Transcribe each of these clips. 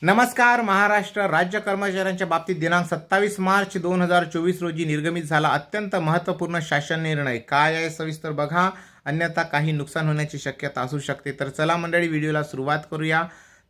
नमस्कार. महाराष्ट्र राज्य कर्मचाऱ्यांच्या बाबतीत दिनांक 27 मार्च 2024 रोजी निर्गमित झाला अत्यंत महत्त्वपूर्ण शासन निर्णय. काय आहे सविस्तर बघा, अन्यथा काही नुकसान होण्याची शक्यता असू शकते. तर चला मंडळी, व्हिडिओला सुरुवात करूया.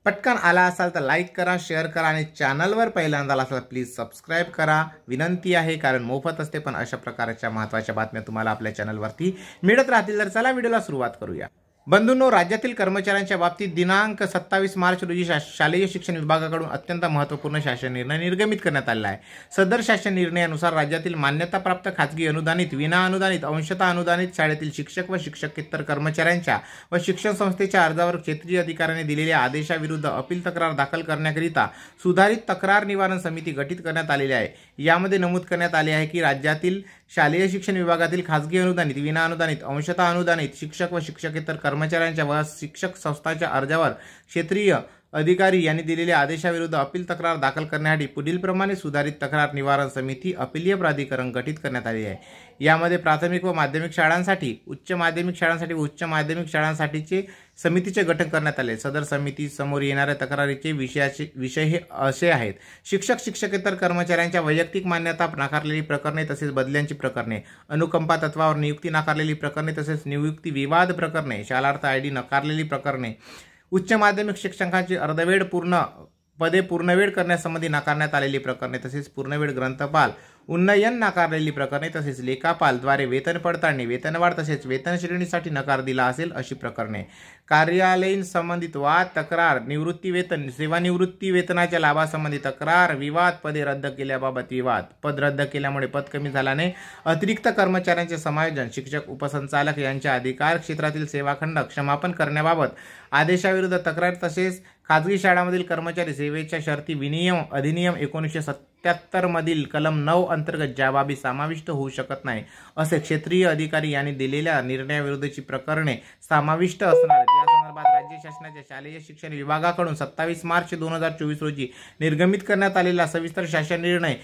पटकन आला असाल तर लाईक करा, शेअर करा आणि चॅनलवर पहिल्यांदा असाल तर प्लीज सबस्क्राईब करा. विनंती आहे, कारण मोफत असते, पण अशा प्रकारच्या महत्त्वाच्या बातम्या तुम्हाला आपल्या चॅनलवरती मिळत राहतील. तर चला व्हिडिओला सुरुवात करूया. बंधूंनो, राज्यातील कर्मचाऱ्यांच्या बाबतीत दिनांक 27 मार्च रोजी शालेय शिक्षण विभागाकडून अत्यंत महत्त्वपूर्ण शासन निर्णय निर्गमित करण्यात आला आहे. सदर शासन निर्णयानुसार राज्यातील मान्यताप्राप्त खाजगी अनुदानित, विनाअनुदानित, अंशतः अनुदानित शाळेतील शिक्षक व शिक्षकेतर कर्मचाऱ्यांच्या व शिक्षण संस्थेच्या अर्जावर क्षेत्रीय अधिकाऱ्याने दिलेल्या आदेशाविरुद्ध अपील तक्रार दाखल करण्याकरिता सुधारित तक्रार निवारण समिती गठीत करण्यात आलेली आहे. यामध्ये नमूद करण्यात आले आहे की राज्यातील शालेय शिक्षण विभागातील खाजगी अनुदानित, विनाअनुदानित, अंशतः अनुदानित शिक्षक व शिक्षकेतर कर्मचाऱ्यांच्या व शिक्षक संस्थांच्या अर्जावर क्षेत्रीय अधिकारी यांनी दिलेल्या आदेशाविरुद्ध अपील तक्रार दाखल करण्यासाठी पुढील प्रमाणे सुधारित तक्रार निवारण समिती अपीलीय प्राधिकरण गठीत करण्यात आली आहे. यामध्ये प्राथमिक व माध्यमिक शाळांसाठी, उच्च माध्यमिक शाळांसाठी व उच्च माध्यमिक शाळांसाठीचे समितीचे गठन करण्यात आले. सदर समिती समोर येणाऱ्या तक्रारीचे विषय हे असे आहेत: शिक्षक शिक्षकेतर कर्मचाऱ्यांच्या वैयक्तिक मान्यता नाकारलेली प्रकरणे तसेच बदल्यांची प्रकरणे, अनुकंपा तत्वावर नियुक्ती नाकारलेली प्रकरणे तसेच नियुक्ती विवाद प्रकरणे, शालार्थ ID नकारलेली प्रकरणे, उच्च माध्यमिक शिक्षकांची अर्धवेळ पदे पूर्णवेळ करण्यासंबंधी नाकारण्यात आलेली प्रकरणे तसेच पूर्णवेळ ग्रंथपाल उन्नयन नाकारलेली प्रकरणे तसेच लेखापालद्वारे वेतन पडताळणी, वेतनवाढ तसेच वेतन श्रेणीसाठी नकार दिला असेल अशी प्रकरणे, कार्यालयीन संबंधित वाद, तक्रार, निवृत्ती वेतन, सेवानिवृत्ती वेतनाच्या लाभासंबंधी तक्रार, विवाद, पदे रद्द केल्याबाबत विवाद, पद रद्द केल्यामुळे पद कमी झाल्याने अतिरिक्त कर्मचाऱ्यांचे समायोजन, शिक्षक उपसंचालक यांच्या अधिकार क्षेत्रातील सेवाखंड क्षमापन करण्याबाबत आदेशाविरुद्ध तक्रार तसेच खाजगी शाळांमधील कर्मचारी सेवेच्या शर्ती विनियम अधिनियम 1977 मधील कलम 9 अंतर्गत ज्या बाबी समाविष्ट होऊ शकत नाही असे क्षेत्रीय अधिकारी यांनी दिलेल्या निर्णयाविरुद्धची प्रकरणे समाविष्ट असणार आहेत. या संदर्भात राज्य शासनाच्या शालेय शिक्षण विभागाकडून 27 मार्च 2024 रोजी निर्गमित करण्यात आलेला सविस्तर शासन निर्णय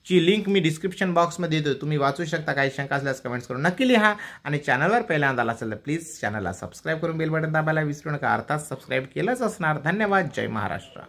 ची लिंक मी डिस्क्रिप्शन बॉक्समध्ये देतो, तुम्ही वाचू शकता. काही शंका असल्यास कमेंट्स करून नक्की लिहा आणि चॅनलवर पहिल्यांदा आला असेल तर प्लीज चॅनलला सबस्क्राईब करून बेल बटन दाबायला विसरू नका. अर्थात सबस्क्राईब केलंच असणार. धन्यवाद. जय महाराष्ट्र.